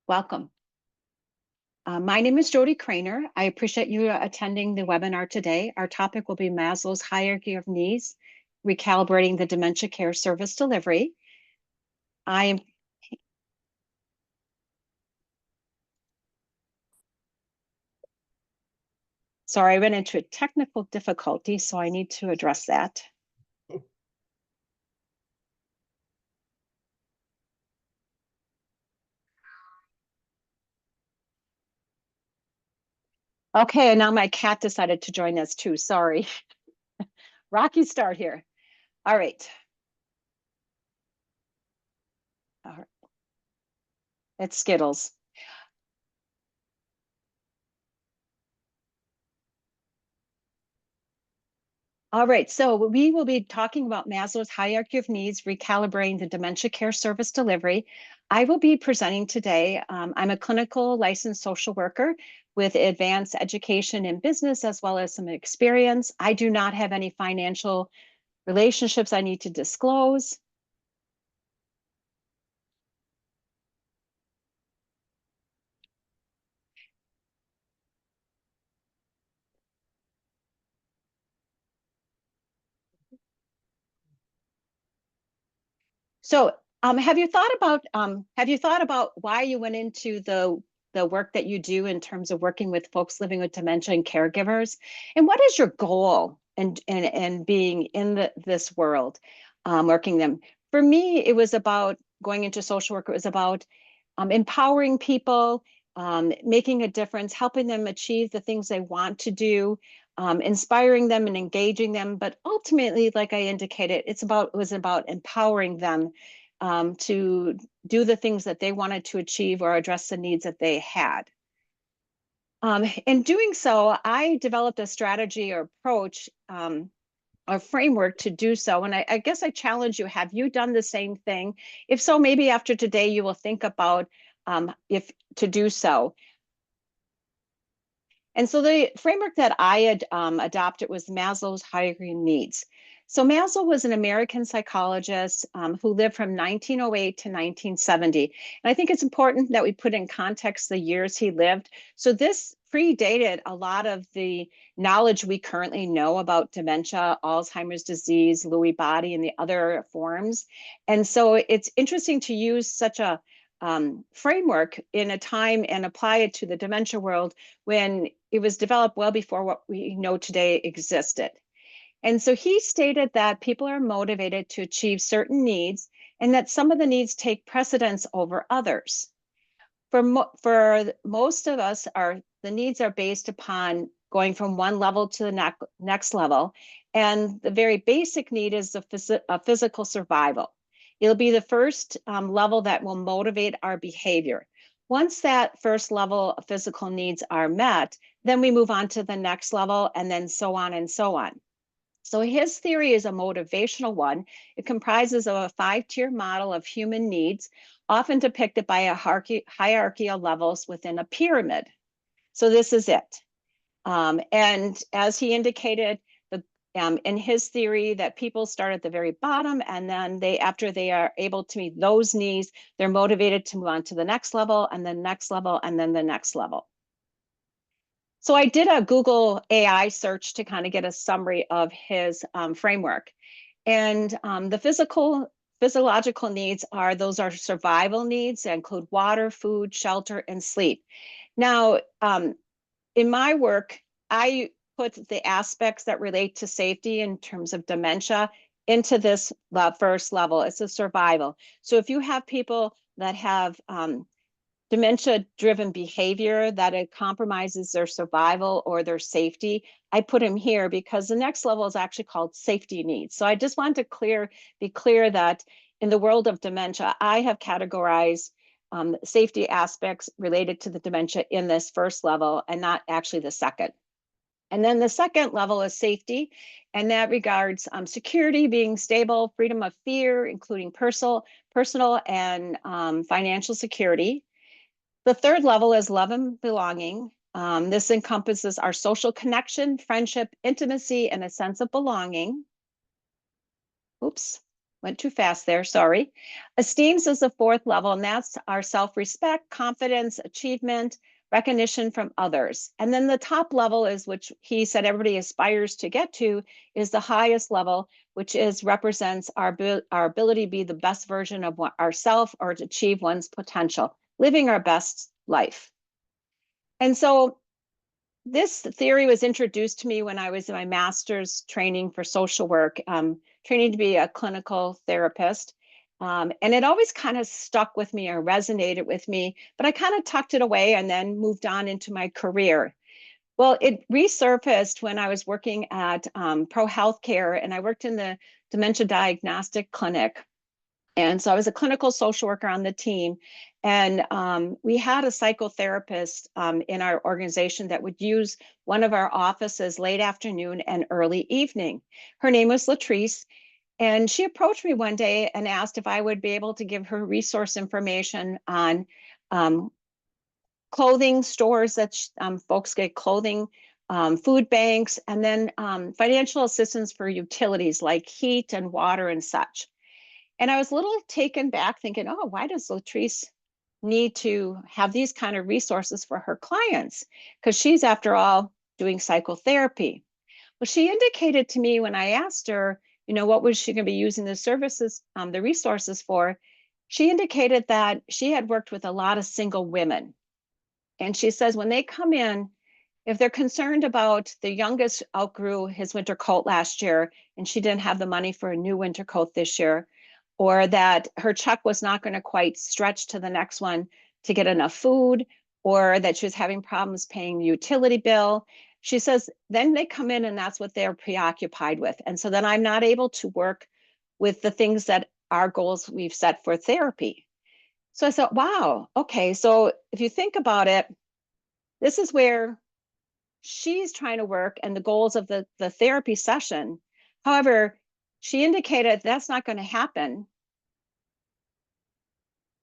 Welcome. My name is Jody Craner. I appreciate you attending the webinar today. Our topic will be Maslow's hierarchy of needs, recalibrating the dementia care service delivery. I am sorry, I ran into a technical difficulty, so I need to address that. Okay, and now my cat decided to join us too. Sorry. Rocky start here. All right. All right. It's Skittles. All right, so we will be talking about Maslow's hierarchy of needs, recalibrating the dementia care service delivery. I will be presenting today. I'm a clinical licensed social worker with advanced education in business as well as some experience. I do not have any financial relationships I need to disclose. So, have you thought about why you went into the work that you do in terms of working with folks living with dementia and caregivers? And what is your goal and being in this world, working them? For me, it was about going into social work. It was about empowering people, making a difference, helping them achieve the things they want to do, inspiring them and engaging them. But ultimately, like I indicated, it was about empowering them to do the things that they wanted to achieve or address the needs that they had. In doing so, I developed a strategy or approach or framework to do so. And I guess I challenge you, have you done the same thing? If so, maybe after today, you will think about if to do so. And so the framework that I had adopted was Maslow's hierarchy of needs. So Maslow was an American psychologist who lived from 1908 to 1970. And I think it's important that we put in context the years he lived. So this predated a lot of the knowledge we currently know about dementia, Alzheimer's disease, Lewy body, and the other forms. And so it's interesting to use such a framework in a time and apply it to the dementia world when it was developed well before what we know today existed. And so he stated that people are motivated to achieve certain needs and that some of the needs take precedence over others. For most of us, the needs are based upon going from one level to the next level. And the very basic need is a physical survival. It'll be the first level that will motivate our behavior. Once that first level of physical needs are met, then we move on to the next level and then so on and so on. So his theory is a motivational one. It comprises of a 5-tier model of human needs, often depicted by a hierarchy of levels within a pyramid. So this is it. And as he indicated, in his theory, that people start at the very bottom, and then after they are able to meet those needs, they're motivated to move on to the next level, and then next level, and then the next level. So I did a Google AI search to kind of get a summary of his framework. And the physiological needs those are survival needs that include water, food, shelter, and sleep. Now, in my work, I put the aspects that relate to safety in terms of dementia into this first level. It's a survival. So if you have people that have dementia-driven behavior that it compromises their survival or their safety, I put them here because the next level is actually called safety needs. So I just want to be clear that in the world of dementia, I have categorized safety aspects related to the dementia in this first level and not actually the second. And then the second level is safety, and that regards security, being stable, freedom of fear, including personal and financial security. The third level is love and belonging. This encompasses our social connection, friendship, intimacy, and a sense of belonging. Oops. went too fast there, sorry. Esteems is the fourth level, and that's our self-respect, confidence, achievement, recognition from others. And then the top level is, which he said everybody aspires to get to, is the highest level, which is represents our ability to be the best version of ourselves or to achieve one's potential, living our best life. And so this theory was introduced to me when I was in my master's training for social work, training to be a clinical therapist. And it always kind of stuck with me or resonated with me, but I kind of tucked it away and then moved on into my career. Well, it resurfaced when I was working at Pro Healthcare, and I worked in the dementia diagnostic clinic. And so I was a clinical social worker on the team. And we had a psychotherapist in our organization that would use one of our offices late afternoon and early evening. Her name was Latrice. And she approached me one day and asked if I would be able to give her resource information on clothing stores that folks get clothing, food banks, and then financial assistance for utilities like heat and water and such. And I was a little taken back thinking, oh, why does Latrice need to have these kind of resources for her clients? Because she's, after all, doing psychotherapy. Well, she indicated to me when I asked her, what was she going to be using the services, the resources for? She indicated that she had worked with a lot of single women. And she says when they come in, if they're concerned about the youngest outgrew his winter coat last year and she didn't have the money for a new winter coat this year, or that her check was not going to quite stretch to the next one to get enough food, or that she was having problems paying the utility bill, she says, then they come in and that's what they're preoccupied with. And so then I'm not able to work with the things that our goals we've set for therapy. So I thought, wow, okay. So if you think about it, this is where she's trying to work and the goals of the therapy session. However, she indicated that's not going to happen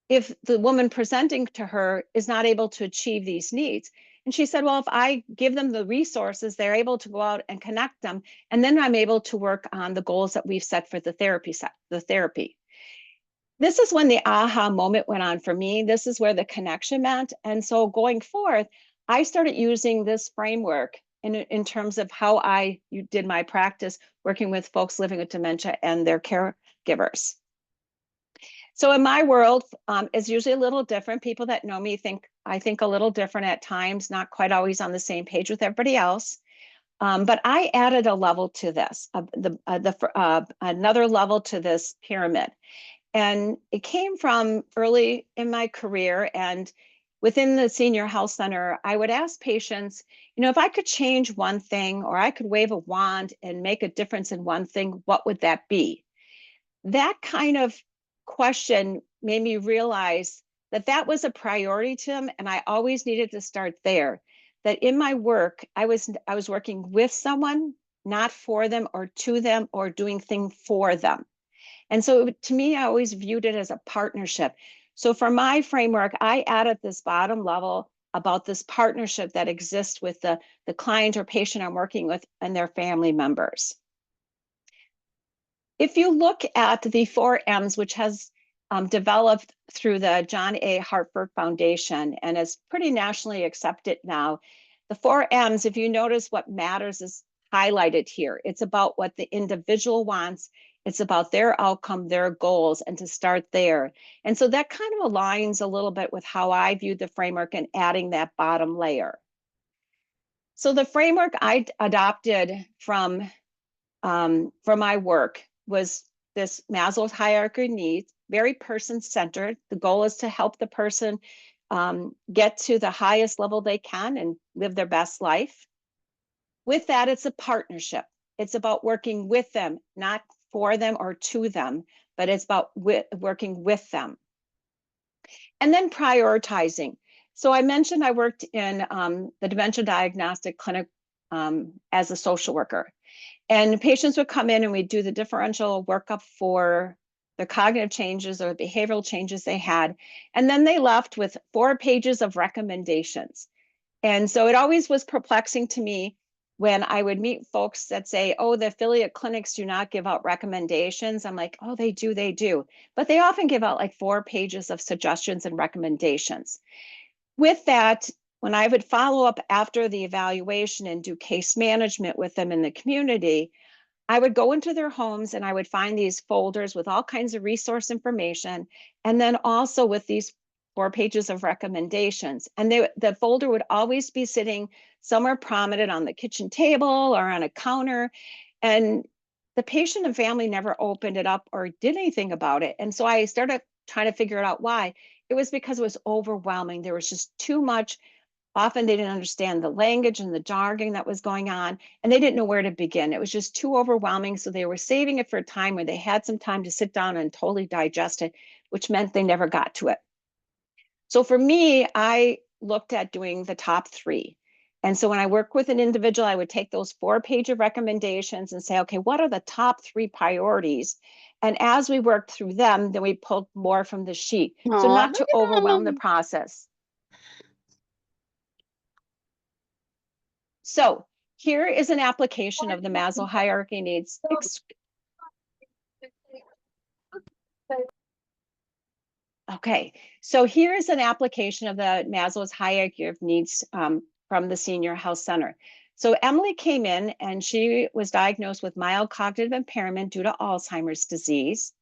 if the woman presenting to her is not able to achieve these needs. And she said, well, if I give them the resources, they're able to go out and connect them. And then I'm able to work on the goals that we've set for the therapy. This is when the aha moment went on for me. This is where the connection meant. And so going forth, I started using this framework in terms of how I did my practice working with folks living with dementia and their caregivers. So in my world, it's usually a little different. People that know me I think a little different at times, not quite always on the same page with everybody else. But I added a level to this, another level to this pyramid. And it came from early in my career, and within the senior health center, I would ask patients, if I could change one thing or I could wave a wand and make a difference in one thing, what would that be? That kind of question made me realize that that was a priority to them, and I always needed to start there. That in my work, I was working with someone, not for them or to them or doing things for them. And so to me, I always viewed it as a partnership. So for my framework, I added this bottom level about this partnership that exists with the client or patient I'm working with and their family members. If you look at the 4 M's, which has developed through the John A. Hartford Foundation and is pretty nationally accepted now, the 4 M's, if you notice what matters is highlighted here. It's about what the individual wants. It's about their outcome, their goals, and to start there. And so that kind of aligns a little bit with how I view the framework and adding that bottom layer. So the framework I adopted from my work was this Maslow's hierarchy of needs, very person-centered. The goal is to help the person get to the highest level they can and live their best life. With that, it's a partnership. It's about working with them, not for them or to them, but it's about working with them. And then prioritizing. So I mentioned I worked in the dementia diagnostic clinic as a social worker. And patients would come in and we'd do the differential workup for the cognitive changes or behavioral changes they had. And then they left with 4 pages of recommendations. And so it always was perplexing to me. when I would meet folks that say, oh, the affiliate clinics do not give out recommendations, I'm like, oh, they do. But they often give out like 4 pages of suggestions and recommendations. With that, when I would follow up after the evaluation and do case management with them in the community, I would go into their homes and I would find these folders with all kinds of resource information, and then also with these 4 pages of recommendations. And the folder would always be sitting somewhere prominent on the kitchen table or on a counter. And the patient and family never opened it up or did anything about it. And so I started trying to figure out why. It was because it was overwhelming. There was just too much. Often they didn't understand the language and the jargon that was going on, and they didn't know where to begin. It was just too overwhelming. So they were saving it for a time where they had some time to sit down and totally digest it, which meant they never got to it. So for me, I looked at doing the top 3. And so when I work with an individual, I would take those 4-page of recommendations and say, okay, what are the top 3 priorities? And as we worked through them, then we pulled more from the sheet. So Aw, not look to at overwhelm the them. process. So here is an application of the Maslow hierarchy needs. Okay, so here is an application of the Maslow's hierarchy of needs from the Senior Health Center. So Emily came in and she was diagnosed with mild cognitive impairment due to Alzheimer's disease,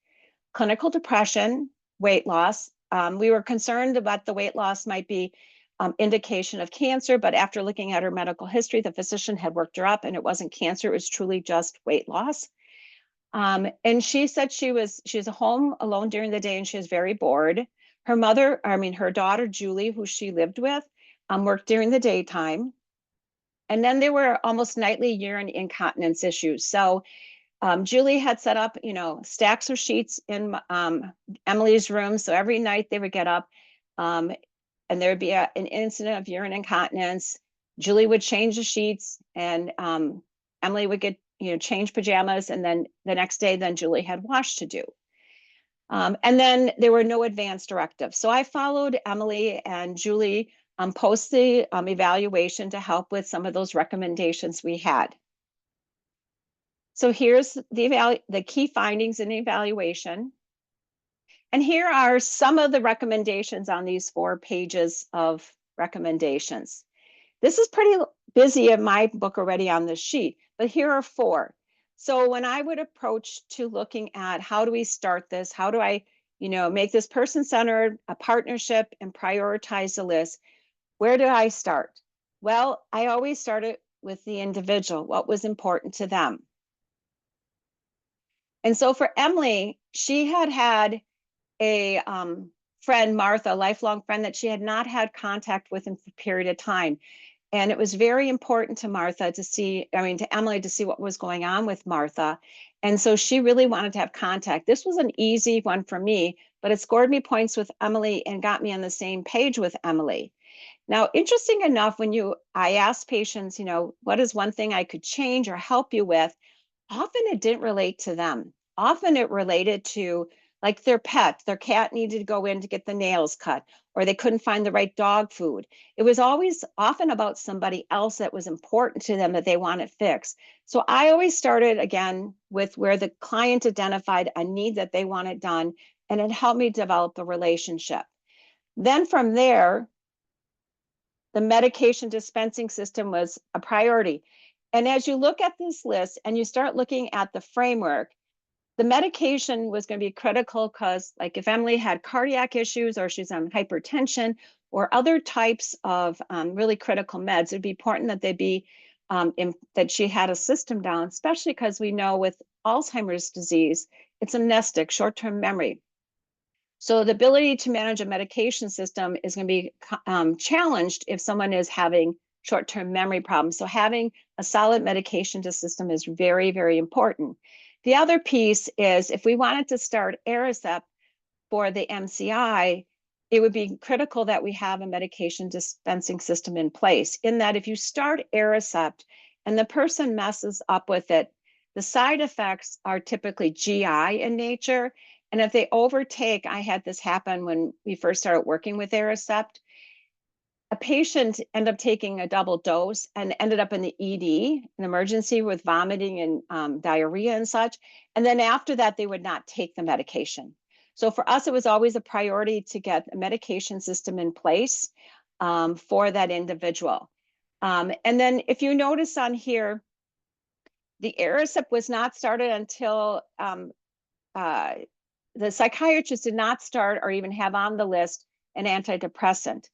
clinical depression, weight loss. We were concerned about the weight loss might be indication of cancer, but after looking at her medical history, the physician had worked her up and it wasn't cancer, it was truly just weight loss. And she said she was home alone during the day and she was very bored. Her daughter, Julie, who she lived with, worked during the daytime. And then there were almost nightly urine incontinence issues. So Julie had set up, stacks of sheets in Emily's room. So every night they would get up and there would be an incident of urine incontinence. Julie would change the sheets and Emily would get, change pajamas. And then the next day, then Julie had wash to do. And then there were no advance directives. So I followed Emily and Julie post the evaluation to help with some of those recommendations we had. So here's the key findings in the evaluation. And here are some of the recommendations on these 4 pages of recommendations. This is pretty busy in my book already on this sheet, but here are 4. So when I would approach to looking at how do we start this, how do I, make this person-centered, a partnership, and prioritize the list, where do I start? Well, I always started with the individual, what was important to them. And so for Emily, she had a friend, Martha, a lifelong friend that she had not had contact with in a period of time. And it was very important to Emily to see what was going on with Martha. And so she really wanted to have contact. This was an easy one for me, but it scored me points with Emily and got me on the same page with Emily. Now, interesting enough, I asked patients, what is one thing I could change or help you with? Often it didn't relate to them. Often it related to like their cat needed to go in to get the nails cut, or they couldn't find the right dog food. It was always often about somebody else that was important to them that they wanted fixed. So I always started again with where the client identified a need that they wanted done, and it helped me develop the relationship. Then from there, the medication dispensing system was a priority. And as you look at this list and you start looking at the framework, the medication was going to be critical because, like, if Emily had cardiac issues or she's on hypertension or other types of really critical meds, it'd be important that they be that she had a system down, especially because we know with Alzheimer's disease, it's amnestic, short-term memory. So the ability to manage a medication system is going to be challenged if someone is having short-term memory problems. So having a solid medication system is very, very important. The other piece is if we wanted to start Aricept for the MCI, it would be critical that we have a medication dispensing system in place. In that if you start Aricept and the person messes up with it, the side effects are typically GI in nature. And if they overtake, I had this happen when we first started working with Aricept, a patient ended up taking a double dose and ended up in the ED, an emergency with vomiting and diarrhea and such. And then after that, they would not take the medication. So for us, it was always a priority to get a medication system in place for that individual. And then if you notice on here, the Aricept was not started until the psychiatrist did not start or even have on the list an antidepressant.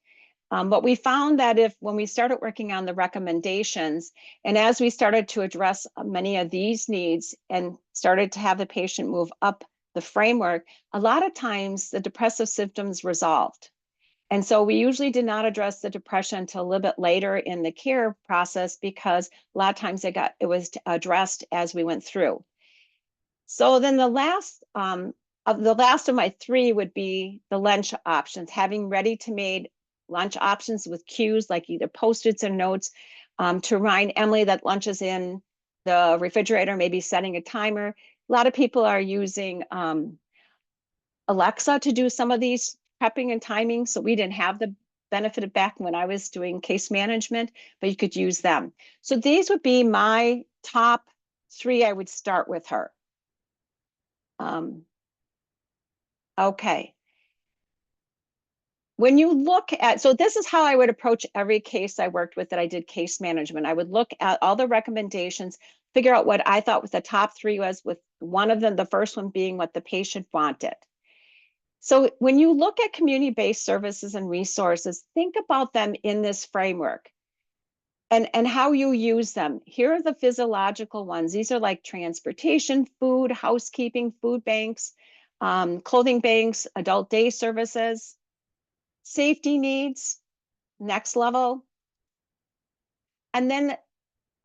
But we found that when we started working on the recommendations, and as we started to address many of these needs and started to have the patient move up the framework, a lot of times the depressive symptoms resolved. And so we usually did not address the depression until a little bit later in the care process, because a lot of times it was addressed as we went through. So then the last of my three would be the lunch options, having ready-to-made lunch options with cues like either Post-its or notes to remind Emily that lunch is in the refrigerator, maybe setting a timer. A lot of people are using Alexa to do some of these prepping and timing, so we didn't have the benefit of back when I was doing case management, but you could use them. So these would be my top three I would start with her. Okay. When you look at, so this is how I would approach every case I worked with that I did case management. I would look at all the recommendations, figure out what I thought was the top three was, with one of them, the first one being what the patient wanted. So when you look at community-based services and resources, think about them in this framework and how you use them. Here are the physiological ones. These are like transportation, food, housekeeping, food banks, clothing banks, adult day services, safety needs, next level. And then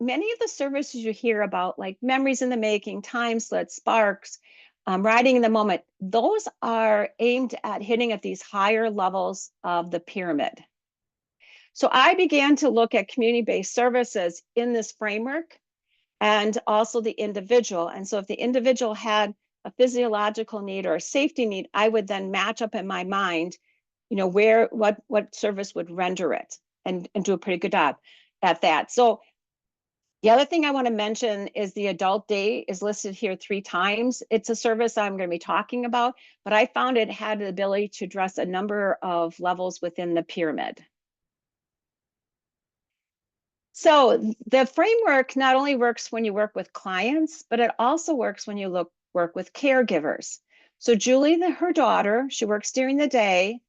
many of the services you hear about, like memories in the making, time slits, sparks, riding in the moment, those are aimed at hitting at these higher levels of the pyramid. So I began to look at community-based services in this framework and also the individual. And so if the individual had a physiological need or a safety need, I would then match up in my mind, what service would render it and do a pretty good job at that. So the other thing I want to mention is the adult day is listed here 3 times. It's a service I'm going to be talking about, but I found it had the ability to address a number of levels within the pyramid. So the framework not only works when you work with clients, but it also works when you work with caregivers. So Julie, her daughter, she works during the day.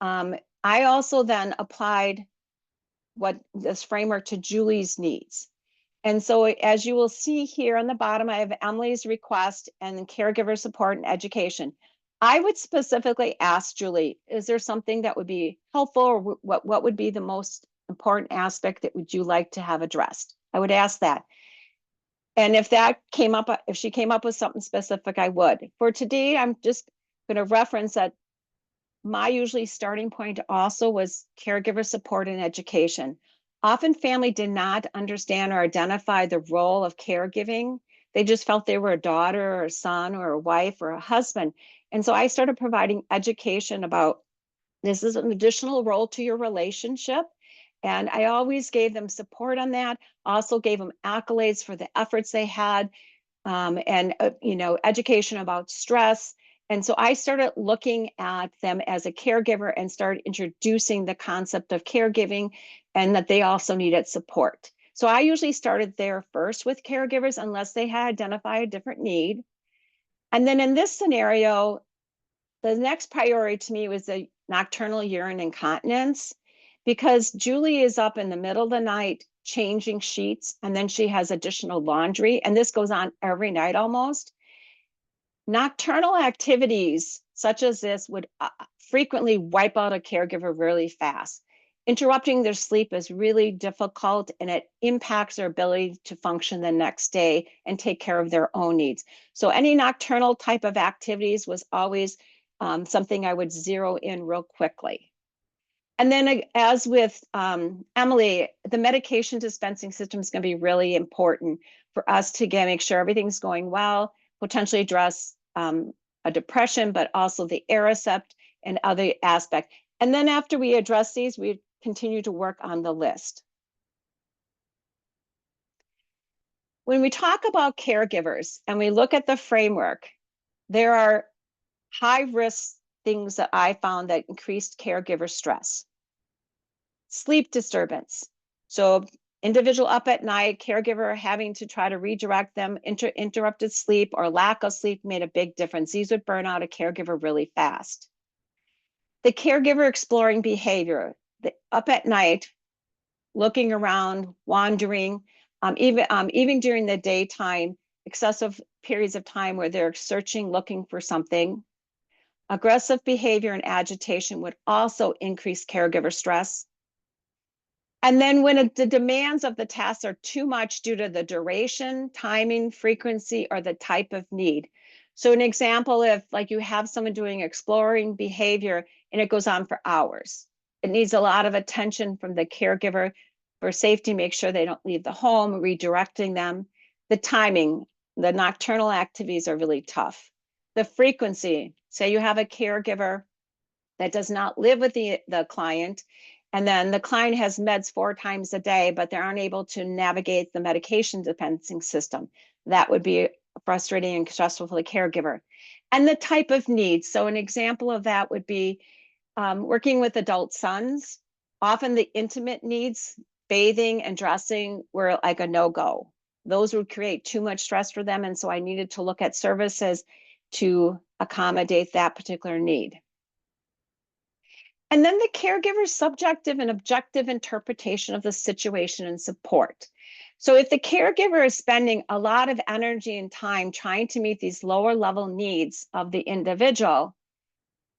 I also then applied this framework to Julie's needs. And so as you will see here on the bottom, I have Emily's request and caregiver support and education. I would specifically ask Julie, is there something that would be helpful, or what would be the most important aspect that would you like to have addressed? I would ask that. And if she came up with something specific, I would. For today, I'm just going to reference that my usually starting point also was caregiver support and education. Often family did not understand or identify the role of caregiving. They just felt they were a daughter or a son or a wife or a husband. And so I started providing education about this is an additional role to your relationship. And I always gave them support on that, also gave them accolades for the efforts they had, and education about stress. And so I started looking at them as a caregiver and started introducing the concept of caregiving and that they also needed support. So I usually started there first with caregivers unless they had identified a different need. And then in this scenario, the next priority to me was the nocturnal urine incontinence, because Julie is up in the middle of the night changing sheets, and then she has additional laundry, and this goes on every night almost. Nocturnal activities such as this would frequently wipe out a caregiver really fast. Interrupting their sleep is really difficult, and it impacts their ability to function the next day and take care of their own needs. So any nocturnal type of activities was always something I would zero in real quickly. And then as with Emily, the medication dispensing system is going to be really important for us to make sure everything's going well, potentially address a depression, but also the Aricept and other aspects. And then after we address these, we continue to work on the list. When we talk about caregivers and we look at the framework, there are high risk things that I found that increased caregiver stress. Sleep disturbance. So individual up at night, caregiver having to try to redirect them, interrupted sleep or lack of sleep made a big difference. These would burn out a caregiver really fast. The caregiver exploring behavior, up at night, looking around, wandering, even during the daytime, excessive periods of time where they're searching, looking for something. Aggressive behavior and agitation would also increase caregiver stress. And then when the demands of the tasks are too much due to the duration, timing, frequency, or the type of need. So an example, if like you have someone doing exploring behavior and it goes on for hours, it needs a lot of attention from the caregiver for safety, make sure they don't leave the home, redirecting them. The timing, the nocturnal activities are really tough. The frequency, say you have a caregiver that does not live with the client, and then the client has meds 4 times a day, but they aren't able to navigate the medication dispensing system. That would be frustrating and stressful for the caregiver. And the type of needs. So an example of that would be working with adult sons. Often the intimate needs, bathing and dressing, were like a no-go. Those would create too much stress for them. And so I needed to look at services to accommodate that particular need. And then the caregiver's subjective and objective interpretation of the situation and support. So if the caregiver is spending a lot of energy and time trying to meet these lower level needs of the individual,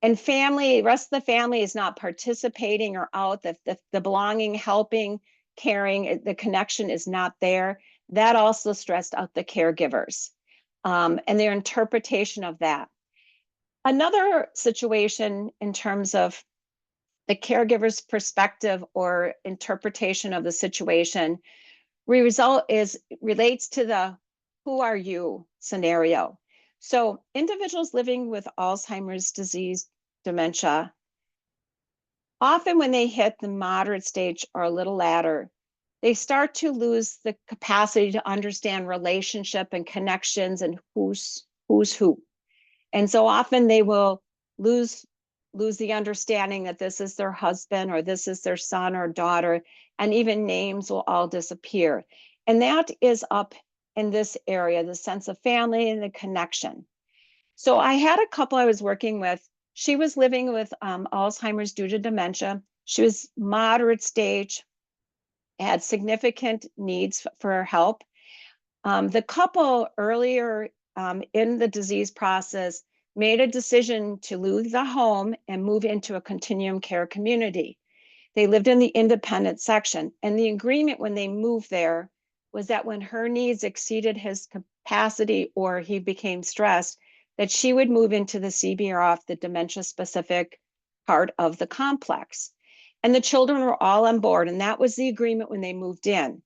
and the rest of the family is not participating or out, the belonging, helping, caring, the connection is not there, that also stressed out the caregivers and their interpretation of that. Another situation in terms of the caregiver's perspective or interpretation of the situation relates to the who are you scenario. So individuals living with Alzheimer's disease, dementia, often when they hit the moderate stage or a little later, they start to lose the capacity to understand relationship and connections and who's who. And so often they will lose the understanding that this is their husband or this is their son or daughter, and even names will all disappear. And that is up in this area, the sense of family and the connection. So I had a couple I was working with. She was living with Alzheimer's due to dementia. She was moderate stage, had significant needs for help. The couple earlier in the disease process made a decision to leave the home and move into a continuum care community. They lived in the independent section, and the agreement when they moved there was that when her needs exceeded his capacity or he became stressed, that she would move into the CBRF, the dementia-specific part of the complex. And the children were all on board, and that was the agreement when they moved in.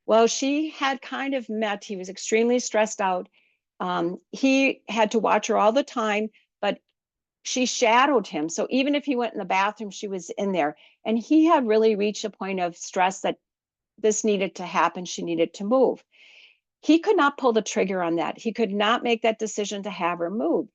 Well, she had kind of he was extremely stressed out. He had to watch her all the time, but she shadowed him. So even if he went in the bathroom, she was in there. And he had really reached a point of stress that this needed to happen. She needed to move. He could not pull the trigger on that. He could not make that decision to have her move.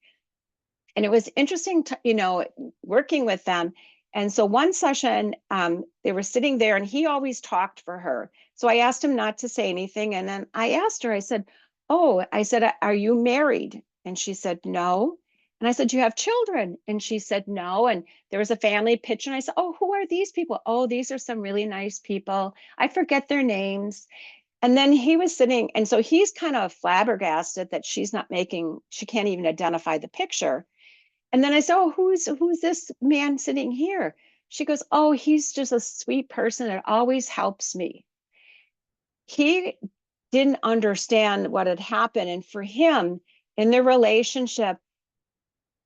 And it was interesting to, working with them. And so one session, they were sitting there and he always talked for her. So I asked him not to say anything. And then I asked her, I said, are you married? And she said, no. And I said, do you have children? And she said, no. And there was a family picture. And I said, oh, who are these people? Oh, these are some really nice people. I forget their names. And then he was sitting. And so he's kind of flabbergasted that she can't even identify the picture. And then I said, oh, who's this man sitting here? She goes, oh, he's just a sweet person that always helps me. He didn't understand what had happened. And for him, in their relationship,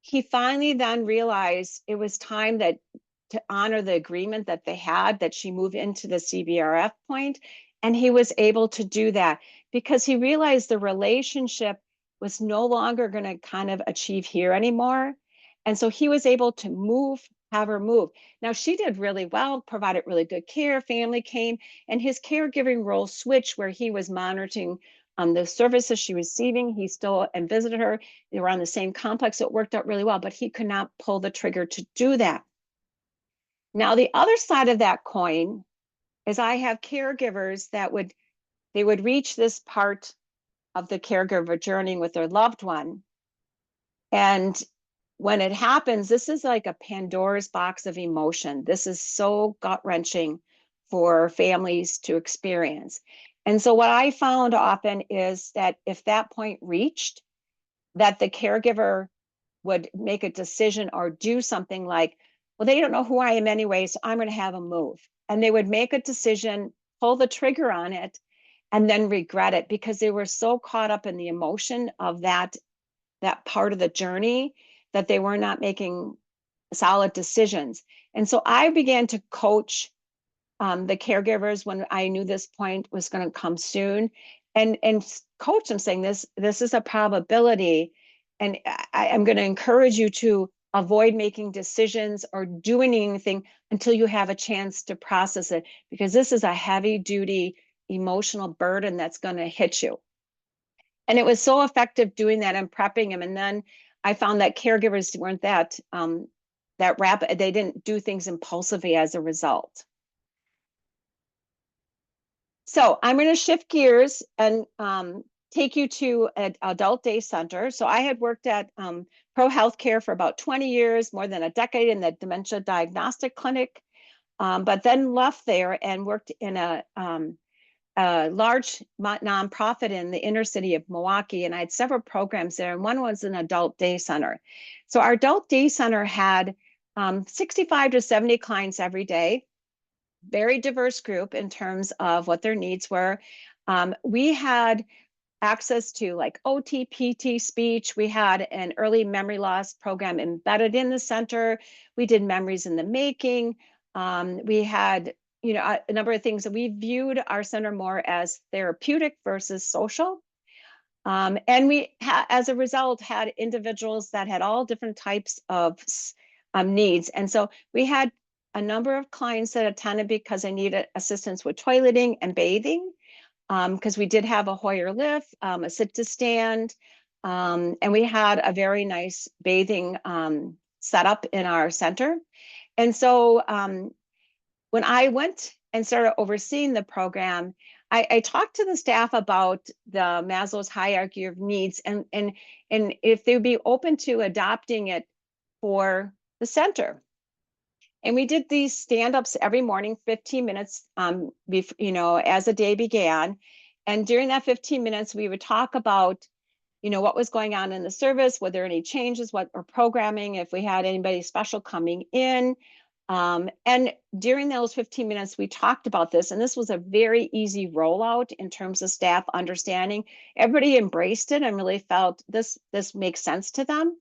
he finally then realized it was time to honor the agreement that they had, that she move into the CBRF point. And he was able to do that because he realized the relationship was no longer going to kind of achieve here anymore. And so he was able to move have her move. Now she did really well, provided really good care. Family came, and his caregiving role switched where he was monitoring the services she was receiving. He still and visited her. They were on the same complex. So it worked out really well, but he could not pull the trigger to do that. Now the other side of that coin is I have caregivers that they would reach this part of the caregiver journey with their loved one. And when it happens, this is like a Pandora's box of emotion. This is so gut-wrenching for families to experience. And so what I found often is that if that point reached, that the caregiver would make a decision or do something like, well, they don't know who I am anyway, so I'm going to have them move. And they would make a decision, pull the trigger on it, and then regret it because they were so caught up in the emotion of that part of the journey that they were not making solid decisions. And so I began to coach the caregivers when I knew this point was going to come soon, and coach them saying this is a probability, and I'm going to encourage you to avoid making decisions or doing anything until you have a chance to process it, because this is a heavy duty emotional burden that's going to hit you. And it was so effective doing that and prepping them. And then I found that caregivers weren't that rapid. They didn't do things impulsively as a result. So I'm going to shift gears and take you to an adult day center. So I had worked at Pro Healthcare for about 20 years, more than a decade in the dementia diagnostic clinic, but then left there and worked in a large nonprofit in the inner city of Milwaukee. And I had several programs there, and one was an adult day center. So our adult day center had 65 to 70 clients every day. Very diverse group in terms of what their needs were. We had access to like OT, PT, speech. We had an early memory loss program embedded in the center. We did memories in the making. We had, a number of things that we viewed our center more as therapeutic versus social. And we, as a result, had individuals that had all different types of needs. And so we had a number of clients that attended because they needed assistance with toileting and bathing, because we did have a Hoyer lift, a sit to stand, and we had a very nice bathing setup in our center. And so when I went and started overseeing the program, I talked to the staff about the Maslow's hierarchy of needs and if they would be open to adopting it for the center. And we did these stand-ups every morning, 15 minutes, as the day began. And during that 15 minutes, we would talk about, what was going on in the service, were there any changes, what or programming, if we had anybody special coming in. And during those 15 minutes, we talked about this, and this was a very easy rollout in terms of staff understanding. Everybody embraced it and really felt this makes sense to them.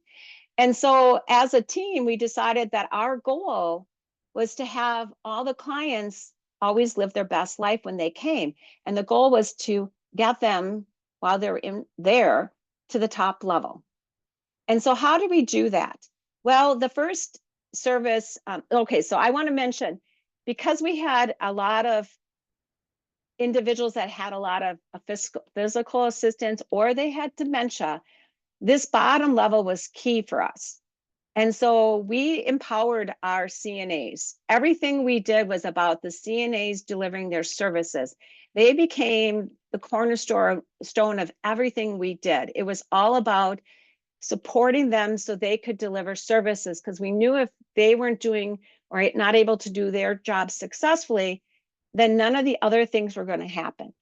And so as a team, we decided that our goal was to have all the clients always live their best life when they came. And the goal was to get them while they're in there to the top level. And so how do we do that? Well, the first service, so I want to mention, because we had a lot of individuals that had a lot of physical assistance or they had dementia, this bottom level was key for us. And so we empowered our CNAs. Everything we did was about the CNAs delivering their services. They became the cornerstone of everything we did. It was all about supporting them so they could deliver services, because we knew if they weren't doing or not able to do their job successfully, then none of the other things were going to happen.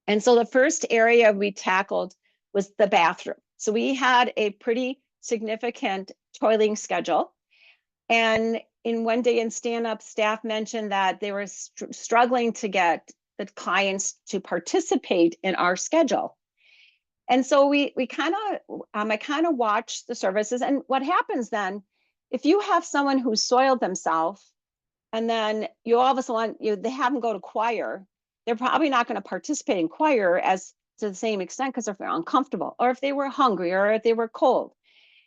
And so the first area we tackled was the bathroom. So we had a pretty significant toiling schedule. And in one day in stand-up, staff mentioned that they were struggling to get the clients to participate in our schedule. And so I kind of watched the services. And what happens then, if you have someone who soiled themselves and then you all of a sudden, they have them go to choir, they're probably not going to participate in choir as to the same extent because if they're uncomfortable or if they were hungry or if they were cold.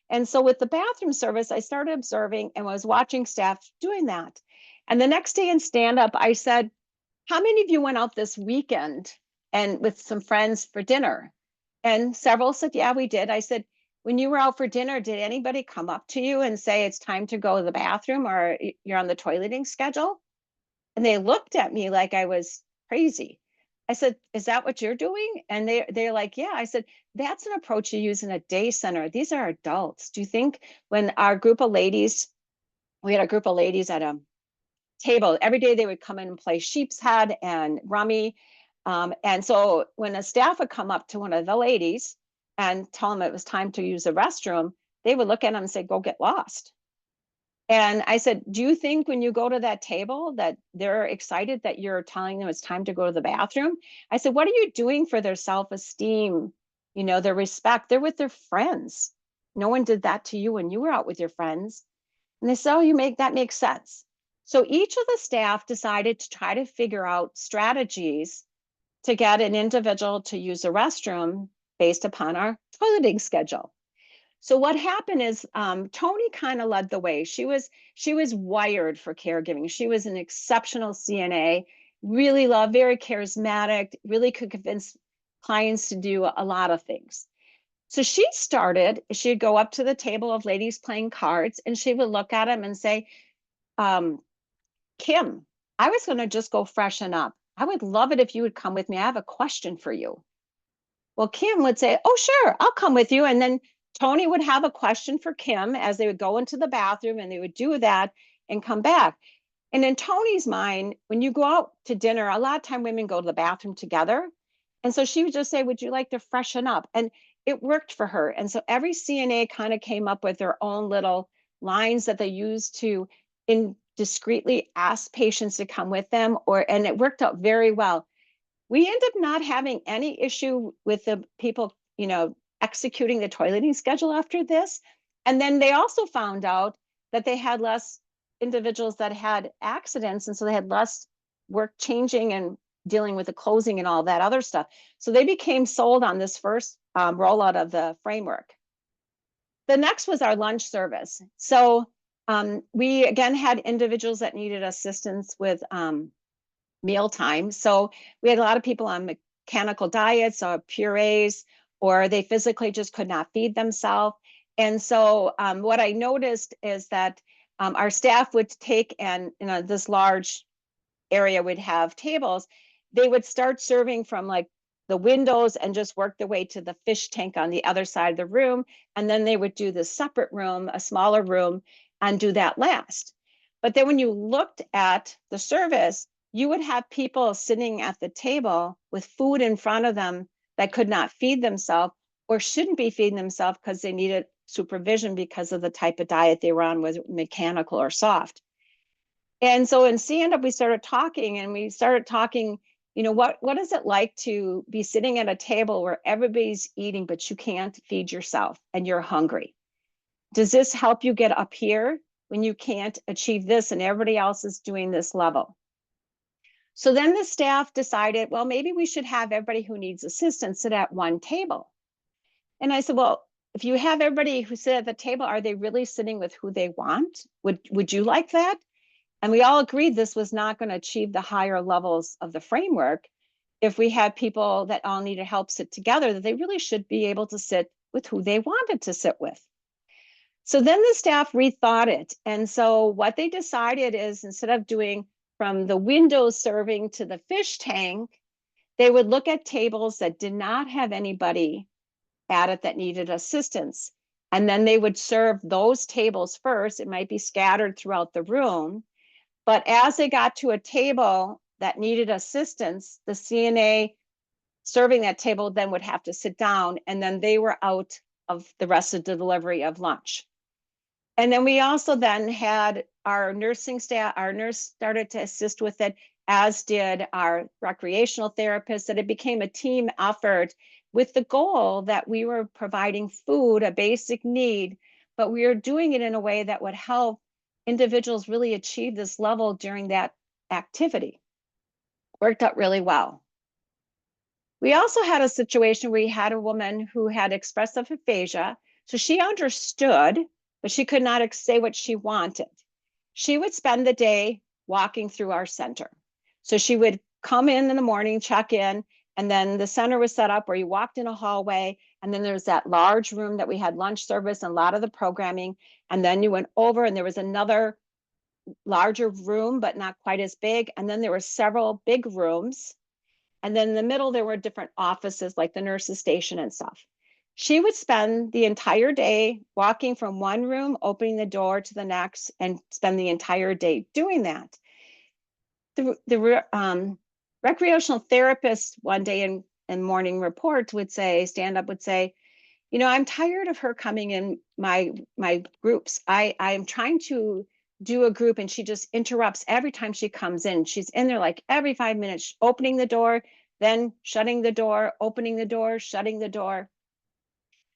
And so with the bathroom service, I started observing and was watching staff doing that. And the next day in stand up, I said, how many of you went out this weekend and with some friends for dinner? And several said, yeah, we did. I said, when you were out for dinner, did anybody come up to you and say it's time to go to the bathroom or you're on the toileting schedule? And they looked at me like I was crazy. I said, is that what you're doing? And they're like, yeah. I said, that's an approach you use in a day center. These are adults. Do you think when our group of ladies, we had a group of ladies at a table, every day they would come in and play sheep's head and rummy. And so when a staff would come up to one of the ladies and tell them it was time to use the restroom, they would look at them and say, go get lost. And I said, do you think when you go to that table that they're excited that you're telling them it's time to go to the bathroom? I said, what are you doing for their self-esteem, their respect? They're with their friends. No one did that to you when you were out with your friends. And they said, oh, that makes sense. So each of the staff decided to try to figure out strategies to get an individual to use a restroom based upon our toileting schedule. So what happened is Tony kind of led the way. She was wired for caregiving. She was an exceptional CNA, really loved, very charismatic, really could convince clients to do a lot of things. So she'd go up to the table of ladies playing cards and she would look at them and say, Kim, I was going to just go freshen up. I would love it if you would come with me. I have a question for you. Well, Kim would say, oh, sure, I'll come with you. And then Tony would have a question for Kim as they would go into the bathroom and they would do that and come back. And in Tony's mind, when you go out to dinner, a lot of time women go to the bathroom together. And so she would just say, would you like to freshen up? And it worked for her. And so every CNA kind of came up with their own little lines that they used to indiscreetly ask patients to come with them, and it worked out very well. We ended up not having any issue with the people, executing the toileting schedule after this. And then they also found out that they had less individuals that had accidents. And so they had less work changing and dealing with the closing and all that other stuff. So they became sold on this first rollout of the framework. The next was our lunch service. So we again had individuals that needed assistance with mealtime. So we had a lot of people on mechanical diets or purees, or they physically just could not feed themselves. And so what I noticed is that our staff would take and this large area would have tables. They would start serving from like the windows and just work their way to the fish tank on the other side of the room. And then they would do the separate room, a smaller room, and do that last. But then when you looked at the service, you would have people sitting at the table with food in front of them that could not feed themselves or shouldn't be feeding themselves because they needed supervision because of the type of diet they were on, was mechanical or soft. And so in stand-up, we started talking, what is it like to be sitting at a table where everybody's eating, but you can't feed yourself and you're hungry? Does this help you get up here when you can't achieve this and everybody else is doing this level? So then the staff decided, well, maybe we should have everybody who needs assistance sit at one table. And I said, well, if you have everybody who sit at the table, are they really sitting with who they want? Would you like that? And we all agreed this was not going to achieve the higher levels of the framework if we had people that all needed help sit together, that they really should be able to sit with who they wanted to sit with. So then the staff rethought it. And so what they decided is, instead of doing from the window serving to the fish tank, they would look at tables that did not have anybody at it that needed assistance. And then they would serve those tables first. It might be scattered throughout the room. But as they got to a table that needed assistance, the CNA serving that table then would have to sit down, and then they were out of the rest of the delivery of lunch. And then we also then had our nursing staff, our nurse started to assist with it, as did our recreational therapists, that it became a team effort with the goal that we were providing food, a basic need, but we were doing it in a way that would help individuals really achieve this level during that activity. Worked out really well. We also had a situation where we had a woman who had expressive aphasia, So she understood, but she could not say what she wanted. She would spend the day walking through our center. So she would come in the morning, check in, and then the center was set up where you walked in a hallway, and then there's that large room that we had lunch service and a lot of the programming, and then you went over and there was another larger room, but not quite as big, and then there were several big rooms, and then in the middle there were different offices like the nurse's station and stuff. She would spend the entire day walking from one room, opening the door to the next, and spend the entire day doing that. The recreational therapist one day in morning reports would say, stand up would say, you know, I'm tired of her coming in my groups. I am trying to do a group and she just interrupts every time she comes in. She's in there like every 5 minutes, opening the door, then shutting the door, opening the door, shutting the door.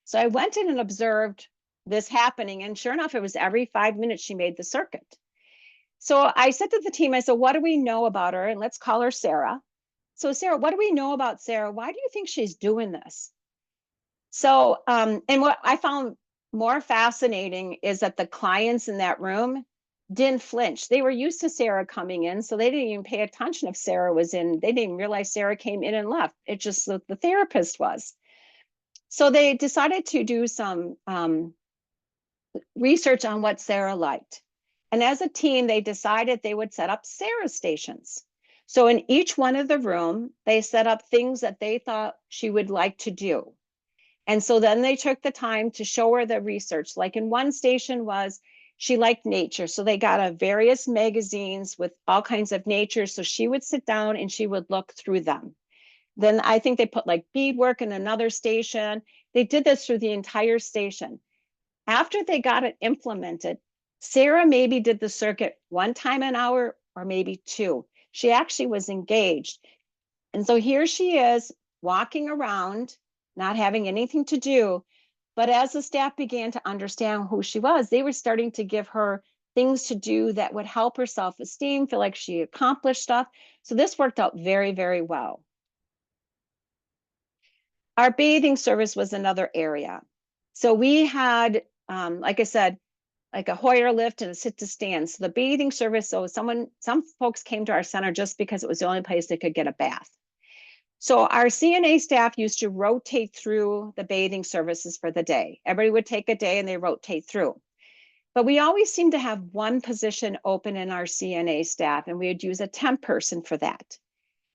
So I went in and observed this happening. And sure enough, it was every 5 minutes she made the circuit. So I said to the team, I said, what do we know about her? And let's call her Sarah. So Sarah, what do we know about Sarah? Why do you think she's doing this? So, and what I found more fascinating is that the clients in that room didn't flinch. They were used to Sarah coming in, so they didn't even pay attention if Sarah was in. They didn't even realize Sarah came in and left. It just the therapist was. So they decided to do some research on what Sarah liked. And as a team, they decided they would set up Sarah stations. So in each one of the room, they set up things that they thought she would like to do. And so then they took the time to show her the research. Like in one station was she liked nature. So they got a various magazines with all kinds of nature. So she would sit down and she would look through them. Then I think they put like beadwork in another station. They did this through the entire station. After they got it implemented, Sarah maybe did the circuit one time an hour or maybe two. She actually was engaged. And so here she is walking around, not having anything to do. But as the staff began to understand who she was, they were starting to give her things to do that would help her self-esteem, feel like she accomplished stuff. So this worked out very, very well. Our bathing service was another area. So we had, like I said, like a Hoyer lift and a sit to stand. So the bathing service, so some folks came to our center just because it was the only place they could get a bath. So our CNA staff used to rotate through the bathing services for the day. Everybody would take a day and they rotate through. But we always seemed to have one position open in our CNA staff, and we would use a temp person for that.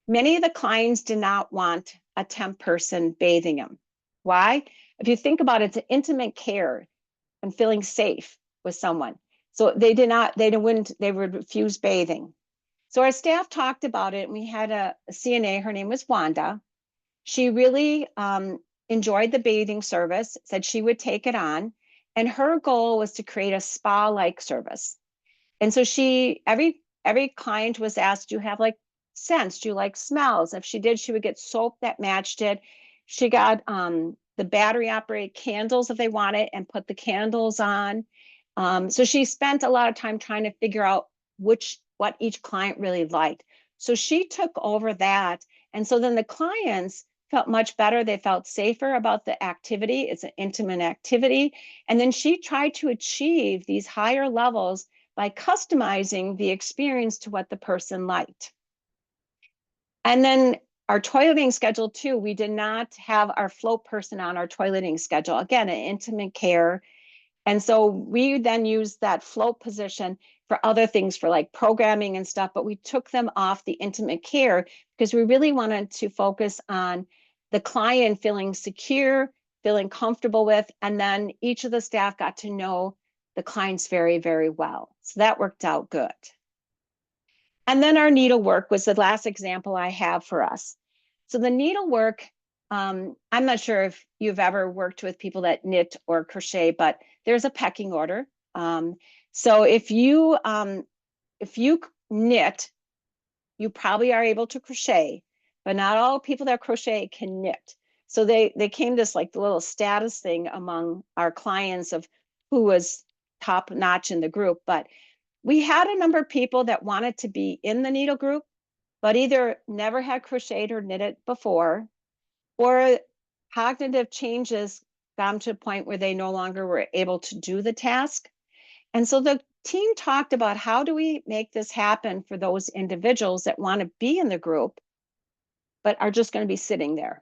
Many of the clients did not want a temp person bathing them. Why? If you think about it, it's an intimate care and feeling safe with someone. So they would refuse bathing. So our staff talked about it, and we had a CNA, her name was Wanda. She really enjoyed the bathing service, said she would take it on, and her goal was to create a spa-like service. And so every client was asked, do you have like scents? Do you like smells? If she did, she would get soap that matched it. She got the battery operated candles if they wanted and put the candles on. So she spent a lot of time trying to figure out what each client really liked. So she took over that. And so then the clients felt much better. They felt safer about the activity. It's an intimate activity. And then she tried to achieve these higher levels by customizing the experience to what the person liked. And then our toileting schedule too, we did not have our float person on our toileting schedule. Again, an intimate care. And so we then used that float position for other things, for like programming and stuff, but we took them off the intimate care because we really wanted to focus on the client feeling secure, feeling comfortable with, and then each of the staff got to know the clients very, very well. So that worked out good. And then our needlework was the last example I have for us. So the needlework, I'm not sure if you've ever worked with people that knit or crochet, but there's a pecking order. So if you knit, you probably are able to crochet, but not all people that crochet can knit. So they came this like the little status thing among our clients of who was top notch in the group. But we had a number of people that wanted to be in the needle group, but either never had crocheted or knitted before, or cognitive changes got them to a point where they no longer were able to do the task. And so the team talked about, how do we make this happen for those individuals that want to be in the group, but are just going to be sitting there.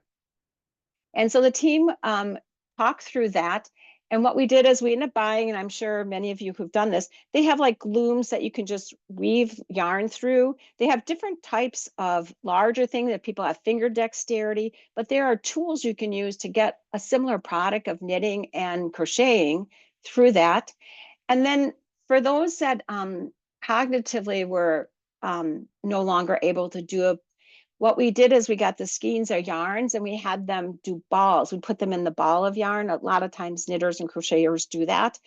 And so the team talked through that. And what we did is we ended up buying, and I'm sure many of you who've done this, they have like looms that you can just weave yarn through. They have different types of larger things that people have finger dexterity, but there are tools you can use to get a similar product of knitting and crocheting through that. And then for those that cognitively were no longer able to do it, what we did is we got the skeins or yarns and we had them do balls. We put them in the ball of yarn. A lot of times knitters and crocheters do that.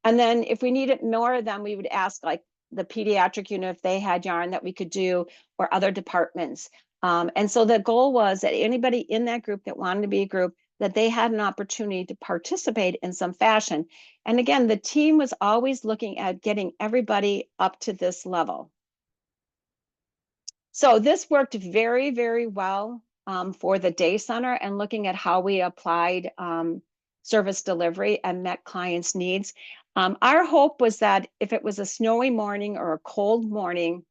And then if we needed more of them, we would ask like the pediatric unit if they had yarn that we could do, or other departments. And so the goal was that anybody in that group that wanted to be a group, that they had an opportunity to participate in some fashion. And again, the team was always looking at getting everybody up to this level. So this worked very, very well for the day center, and looking at how we applied service delivery and met clients' needs. Our hope was that if it was a snowy morning or a cold morning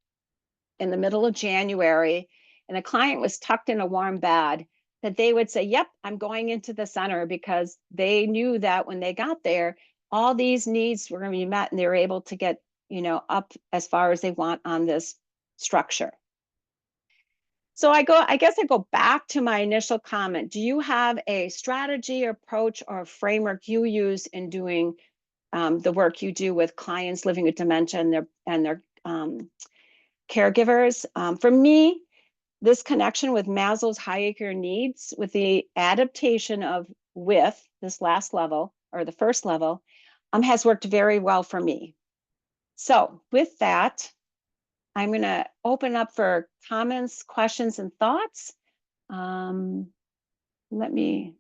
in the middle of January, and a client was tucked in a warm bed, that they would say, yep, I'm going into the center, because they knew that when they got there, all these needs were going to be met, and they were able to get, up as far as they want on this structure. So I guess I go back to my initial comment. Do you have a strategy, approach, or framework you use in doing the work you do with clients living with dementia and their caregivers? For me, this connection with Maslow's hierarchy of needs, with the adaptation of with this last level, or the first level, has worked very well for me. So with that, I'm going to open up for comments, questions, and thoughts. Let me